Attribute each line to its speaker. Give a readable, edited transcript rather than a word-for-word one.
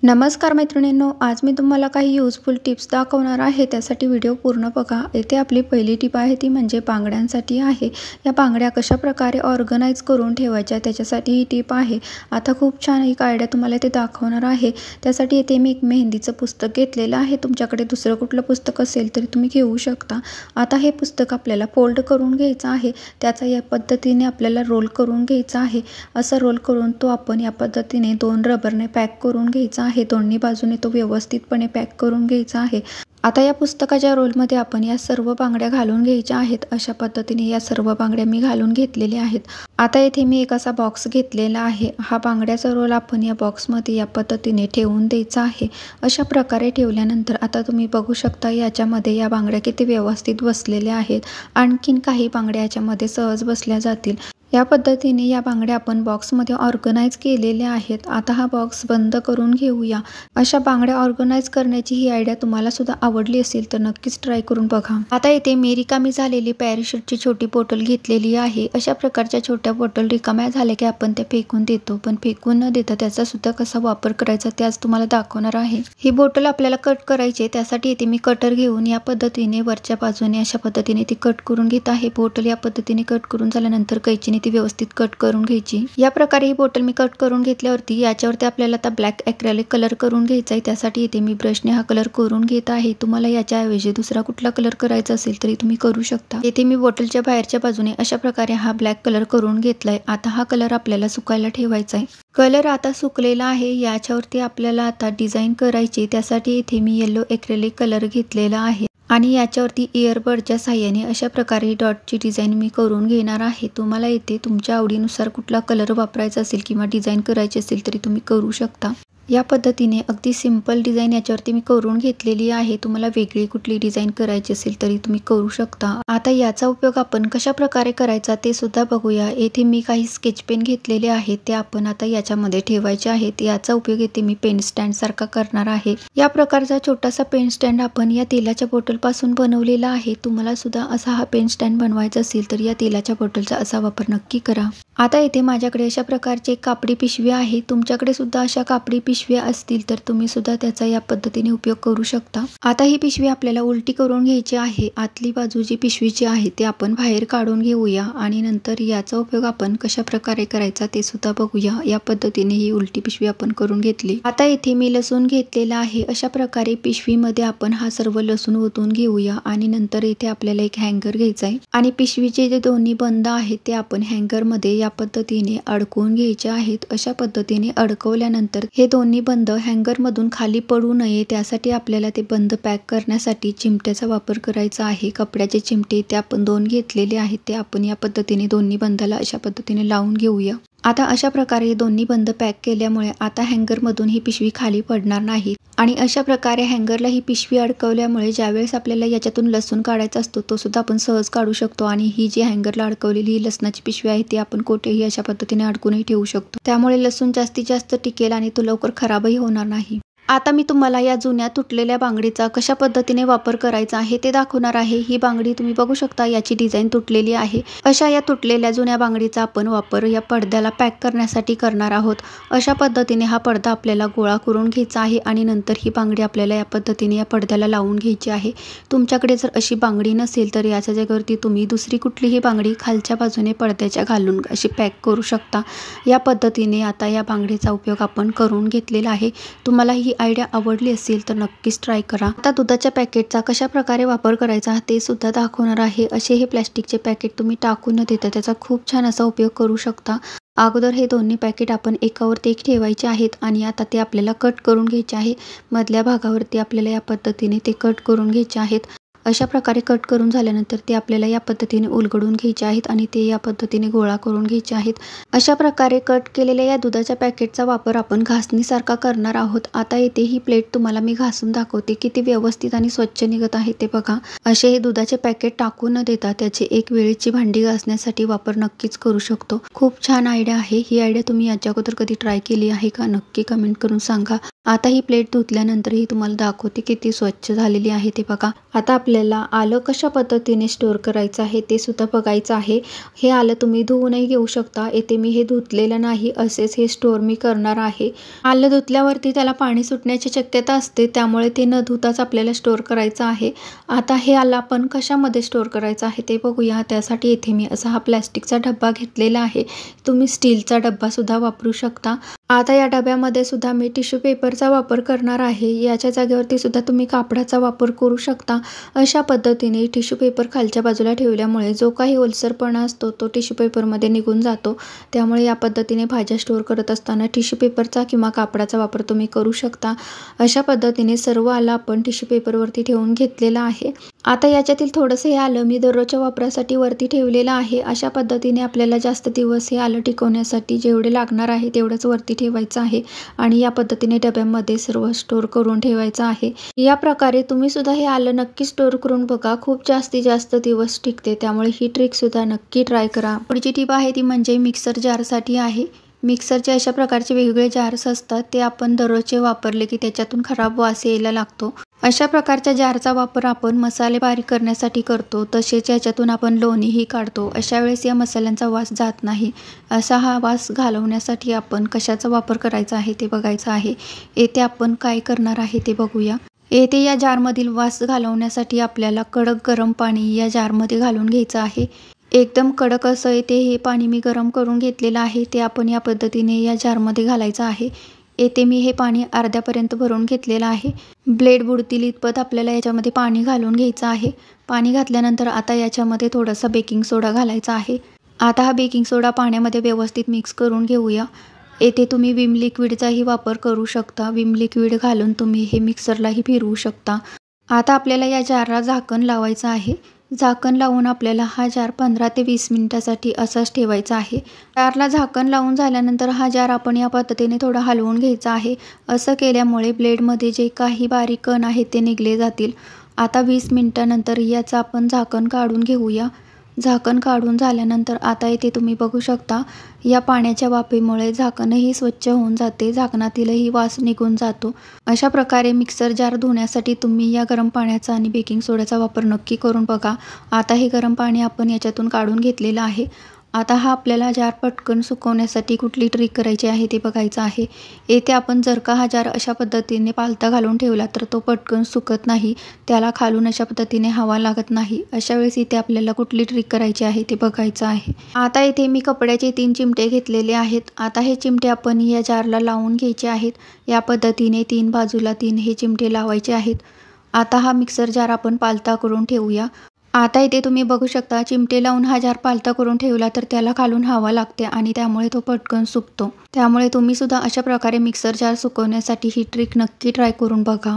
Speaker 1: नमस्कार मैत्रिणींनो, आज मी तुम्हाला काही यूजफुल टिप्स दाखवणार आहे। त्यासाठी व्हिडिओ पूर्ण बघा। येथे आपली पहिली टिप आहे ती म्हणजे बांगड्यांसाठी आहे। या बांगड्या कशा प्रकारे ऑर्गनाइज करून ठेवायच्या त्याच्यासाठी ही टिप आहे। आता खूप छान एक आयडिया तुम्हाला ते दाखवणार आहे। त्यासाठी येथे मी एक मेहंदीचं पुस्तक घेतलेलं आहे। तुमच्याकडे दुसरं कुठलं पुस्तक असेल तरी तुम्ही घेऊ शकता। आता हे पुस्तक आपल्याला फोल्ड करून घ्यायचं आहे। त्याचा या पद्धतीने आपल्याला रोल करून घ्यायचा आहे। असं रोल करून तो आपण या पद्धतीने दोन रबरने पॅक करून घ्यायचा आहे। दोन्ही बाजूने तो व्यवस्थितपणे पॅक करून घ्यायचा आहे। आता या पुस्तकाच्या रोलमध्ये आपण या सर्व बांगड्या घालून घ्यायच्या आहेत। अशा पद्धतीने या सर्व बांगड्या मी घालून घेतलेल्या आहेत। आता इथे मी एक असा बॉक्स घेतलेला आहे। हा बांगड्याचा रोल आपण या बॉक्समध्ये या पद्धतीने ठेवून द्यायचा आहे। अशा प्रकारे ठेवल्यानंतर आता तुम्ही बघू शकता याच्यामध्ये या बांगड्या किती व्यवस्थित बसलेल्या आहेत। आणखीन काही बांगड्या याच्यामध्ये सहज बसल्या जातील। या पद्धतीने या बांगड्या आपण बॉक्समध्ये ऑर्गनाइज केलेल्या आहेत। आता हा बॉक्स बंद करून घेऊया। अशा बांगड्या ऑर्गनाइज करण्याची ही आयडिया तुम्हाला सुद्धा आवडली असेल तर नक्कीच ट्राय करून बघा। आता इथे मी रिकामी झालेली पॅराशूटची छोटी बॉटल घेतलेली आहे। अशा प्रकारच्या छोट्या बॉटल रिकाम्या झाल्या की आपण त्या फेकून देतो, पण फेकून न देता त्याचा सुद्धा कसा वापर करायचा ते आज तुम्हाला दाखवणार आहे। ही बॉटल आपल्याला कट करायची, त्यासाठी इथे मी कटर घेऊन या पद्धतीने वरच्या बाजूने अशा पद्धतीने ती कट करून घेत आहे। बॉटल या पद्धतीने कट करून झाल्यानंतर कैचीने ती व्यवस्थित कट करून घ्यायची। या प्रकारे ही बॉटल मी कट करून घेतल्यावरती याच्यावरती आपल्याला आता ब्लॅक ॲक्रेलिक कलर करून घ्यायचा आहे। त्यासाठी इथे मी ब्रशने हा कलर करून घेत आहे। तुम्हाला याच्याऐवजी दुसरा कुठला कलर करायचा असेल तरी तुम्ही करू शकता। इथे मी बॉटलच्या बाहेरच्या बाजूने अशा प्रकारे हा ब्लॅक कलर करून घेतलाय। आता हा कलर आपल्याला सुकायला ठेवायचा आहे। कलर आता सुकलेला आहे। याच्यावरती आपल्याला आता डिझाईन करायची, त्यासाठी इथे मी येलो ॲक्रेलिक कलर घेतलेला आहे आणि याच्यावरती इयरबडच्या साहाय्याने अशा प्रकारे डॉटची डिझाईन मी करून घेणार आहे। तुम्हाला इथे तुमच्या आवडीनुसार कुठला कलर वापरायचा असेल किंवा डिझाईन करायची असेल तरी तुम्ही करू शकता। या पद्धतीने अगदी सिंपल डिझाईन याच्यावरती मी करून घेतलेली आहे। तुम्हाला वेगळी कुठली डिझाईन करायची असेल तरी तुम्ही करू शकता। आता याचा उपयोग आपण कशा प्रकारे करायचा ते सुद्धा बघूया। येथे मी काही स्केच पेन घेतलेले आहेत, ते आपण आता याच्यामध्ये ठेवायचे आहेत। याचा उपयोग येथे मी पेन स्टँड सारखा करणार आहे। या प्रकारचा छोटासा पेन स्टँड आपण या तेलाच्या बॉटल पासून बनवलेला आहे। तुम्हाला सुद्धा असा हा पेन स्टँड बनवायचा असेल तर या तेलाच्या बॉटलचा असा वापर नक्की करा। आता इथे माझ्याकडे अशा प्रकारची कापडी पिशवी आहे। तुमच्याकडे सुद्धा अशा कापडी पिशव्या असतील तर तुम्ही सुद्धा त्याचा या पद्धतीने उपयोग करू शकता। आता ही पिशवी आपल्याला उलटी करून घ्यायची आहे। आतली बाजू जी पिशवीची आहे ते आपण बाहेर काढून घेऊया आणि नंतर याचा उपयोग आपण कशा प्रकारे करायचा ते सुद्धा बघूया। या पद्धतीने ही उलटी पिशवी आपण करून घेतली। आता इथे मी लसूण घेतलेला आहे। अशा प्रकारे पिशवीमध्ये आपण हा सर्व लसूण ओतून घेऊया आणि नंतर इथे आपल्याला एक हँगर घ्यायचा आहे आणि पिशवीचे जे दोन्ही बंद आहेत ते आपण हँगर मध्ये या पद्धतीने अडकवून घ्यायचे आहेत। अशा पद्धतीने अडकवल्यानंतर हे दोन्ही बंद हँगर मधून खाली पडू नये त्यासाठी आपल्याला ते बंद पॅक करण्यासाठी चिमट्याचा वापर करायचा आहे। कपड्याचे चिमटे ते आपण 2 घेतलेले आहेत, ते आपण या पद्धतीने दोन्ही बंदाला अशा पद्धतीने लावून घेऊया। आता अशा प्रकारे दोन्ही बंद पॅक केल्यामुळे आता हँगर मधून ही पिशवी खाली पडणार नाही आणि अशा प्रकारे हँगरला ही पिशवी अडकवल्यामुळे ज्यावेळेस आपल्याला याच्यातून लसूण काढायचा असतो तो सुद्धा आपण सहज काढू शकतो आणि ही जी हँगरला अडकवलेली ही लसणाची पिशवी आहे ती आपण कोठेही अशा पद्धतीने अडकूनही ठेवू शकतो। त्यामुळे लसूण जास्तीत जास्त टिकेल आणि तो लवकर खराबही होणार नाही। आता मी तुम्हाला या जुन्या तुटलेल्या बांगडीचा कशा पद्धतीने वापर करायचा आहे ते दाखवणार आहे। ही बांगडी तुम्ही बघू शकता, याची डिझाईन तुटलेली आहे। अशा या तुटलेल्या जुन्या बांगडीचा आपण वापर या पडद्याला पॅक करण्यासाठी करणार आहोत। अशा पद्धतीने हा पडदा आपल्याला गोळा करून घ्यायचा आहे आणि नंतर ही बांगडी आपल्याला या पद्धतीने या पडद्याला लावून घ्यायची आहे। तुमच्याकडे जर अशी बांगडी नसेल तर याच्या जागेवरती तुम्ही दुसरी कुठलीही बांगडी खालच्या बाजूने पडद्याच्या घालून अशी पॅक करू शकता। या पद्धतीने आता या बांगडीचा उपयोग आपण करून घेतलेला आहे। तुम्हाला ही आयडिया आवडली असेल तर नक्कीच ट्राय करा। आता दुधाच्या पॅकेटचा कशा प्रकारे वापर करायचा ते सुद्धा दाखवणार आहे। असे हे प्लास्टिकचे पॅकेट तुम्ही टाकून न देता त्याचा खूप छान असा उपयोग करू शकता। अगोदर हे दोन्ही पॅकेट आपण एकावरती एक ठेवायचे आहेत आणि आता ते आपल्याला कट करून घ्यायचे आहे। मधल्या भागावरती आपल्याला या पद्धतीने ते कट करून घ्यायचे आहेत। अशा प्रकारे कट करून झाल्यानंतर ते आपल्याला या पद्धतीने उलगडून घ्यायचे आहेत आणि ते या पद्धतीने गोळा करून घ्यायचे आहेत। अशा प्रकारे कट केलेल्या या दुधाच्या पॅकेटचा वापर आपण घासणीसारखा करणार आहोत। आता येथे ही प्लेट तुम्हाला मी घासून दाखवते, किती व्यवस्थित आणि स्वच्छ निघत आहे ते बघा। असे हे दुधाचे पॅकेट टाकून न देता त्याचे एक वेळेची भांडी घासण्यासाठी वापर नक्कीच करू शकतो। खूप छान आयडिया आहे। ही आयडिया तुम्ही याच्या अगोदर कधी ट्राय केली आहे का नक्की कमेंट करून सांगा। आता ही प्लेट धुतल्यानंतर ही तुम्हाला दाखवते किती स्वच्छ झालेली आहे ते बघा। आता आपल्याला आलं कशा पद्धतीने स्टोअर करायचं आहे ते सुद्धा बघायचं आहे। हे आलं तुम्ही धुवूनही घेऊ शकता। येथे मी हे धुतलेलं नाही, असेच हे स्टोअर मी करणार आहे। आलं धुतल्यावरती त्याला पाणी सुटण्याची शक्यता असते, त्यामुळे ते न धुताच आपल्याला स्टोअर करायचं आहे। आता हे आलं आपण कशामध्ये स्टोअर करायचं आहे ते बघूया। त्यासाठी येथे मी असा हा प्लॅस्टिकचा डब्बा घेतलेला आहे। तुम्ही स्टीलचा डब्बा सुद्धा वापरू शकता। आता या डब्यामध्ये सुद्धा मी टिश्यू पेपरचा वापर करणार आहे। याच्या जागेवरती सुद्धा तुम्ही कापडाचा वापर करू शकता। अशा पद्धतीने टिश्यू पेपर खालच्या बाजूला ठेवल्यामुळे जो काही ओलसरपणा असतो तो टिश्यू पेपरमध्ये निघून जातो। त्यामुळे या पद्धतीने भाज्या स्टोअर करत असताना टिश्यू पेपरचा किंवा कापडाचा वापर तुम्ही करू शकता। अशा पद्धतीने सर्व आलं आपण टिश्यू पेपरवरती ठेवून घेतलेलं आहे। आता याच्यातील थोडंसं हे आलं मी दररोजच्या वापरासाठी वरती ठेवलेलं आहे। अशा पद्धतीने आपल्याला जास्त दिवस हे आलं टिकवण्यासाठी जेवढे लागणार आहे तेवढंच वरती ठेवायचं आहे आणि या पद्धतीने डब्यामध्ये सर्व स्टोअर करून ठेवायचं आहे। या प्रकारे तुम्ही सुद्धा हे आलं नक्की स्टोअर करून बघा, खूप जास्तीत जास्त दिवस टिकते। त्यामुळे ही ट्रिक सुद्धा नक्की ट्राय करा। पुढची टिप आहे ती म्हणजे मिक्सर जारसाठी आहे। मिक्सरचे अशा प्रकारचे वेगवेगळे जार्स असतात, ते आपण दररोजचे वापरले की त्याच्यातून खराब वास यायला लागतो। अशा प्रकारच्या जारचा वापर आपण मसाले बारीक करण्यासाठी करतो, तसेच याच्यातून आपण लोणीही काढतो। अशा वेळेस या मसाल्यांचा वास जात नाही। असा हा वास घालवण्यासाठी आपण कशाचा वापर करायचा आहे ते बघायचं आहे। येथे आपण काय करणार आहे ते बघूया। येथे या जारमधील वास घालवण्यासाठी आपल्याला कडक गरम पाणी या जारमध्ये घालून घ्यायचं आहे। एकदम कडक असं येथे हे पाणी मी गरम करून घेतलेलं आहे, ते आपण या पद्धतीने या जारमध्ये घालायचं आहे। येथे मी हे पाणी अर्ध्यापर्यंत भरून घेतलेलं आहे। ब्लेड बुडतील इतपत आपल्याला याच्यामध्ये पाणी घालून घ्यायचं आहे। पाणी घातल्यानंतर आता याच्यामध्ये थोडासा बेकिंग सोडा घालायचा आहे। आता हा बेकिंग सोडा पाण्यामध्ये व्यवस्थित मिक्स करून घेऊया। येथे तुम्ही विम लिक्विडचाही वापर करू शकता। विम लिक्विड घालून तुम्ही हे मिक्सरलाही फिरवू शकता। आता आपल्याला या जारला झाकण लावायचं आहे। झाकण लावून आपल्याला हा जार 15 ते 20 मिनिटासाठी असाच ठेवायचा आहे। जारला झाकण लावून झाल्यानंतर हा जार आपण या पद्धतीने थोडा हलवून घ्यायचा आहे। असं केल्यामुळे ब्लेडमध्ये जे काही बारीक कण आहेत ते निघले जातील। आता 20 मिनिटानंतर याचं आपण झाकण काढून घेऊया। झाकण काढून झाल्यानंतर आता इथे तुम्ही बघू शकता, या पाण्याच्या वाफेमुळे झाकणही स्वच्छ होऊन जाते, झाकणातीलही वास निघून जातो। अशा प्रकारे मिक्सर जार धुण्यासाठी तुम्ही या गरम पाण्याचा आणि बेकिंग सोड्याचा वापर नक्की करून बघा। आता हे गरम पाणी आपण याच्यातून काढून घेतलेलं आहे। आता हा आपल्याला जार पटकन सुकवण्यासाठी कुठली ट्रिक करायची आहे ते बघायचं आहे। येथे आपण जर का हा जार अशा पद्धतीने पालथा घालून ठेवला तर तो पटकन सुकत नाही, त्याला खालून अशा पद्धतीने हवा लागत नाही। अशा वेळेस इथे आपल्याला कुठली ट्रिक करायची आहे ते बघायचं आहे। आता इथे मी कपड्याचे 3 चिमटे घेतलेले आहेत। आता हे चिमटे आपण या जारला लावून घ्यायचे आहेत। या पद्धतीने 3 बाजूला 3 हे चिमटे लावायचे आहेत। आता हा मिक्सर जार आपण पालथा करून ठेवूया। आता इथे तुम्ही बघू शकता, चिमटे लावून हा जार पालथा करून ठेवला तर त्याला खालून हवा लागते आणि त्यामुळे तो पटकन सुकतो। त्यामुळे तुम्ही सुद्धा अशा प्रकारे मिक्सर जार सुकवण्यासाठी ही ट्रिक नक्की ट्राय करून बघा।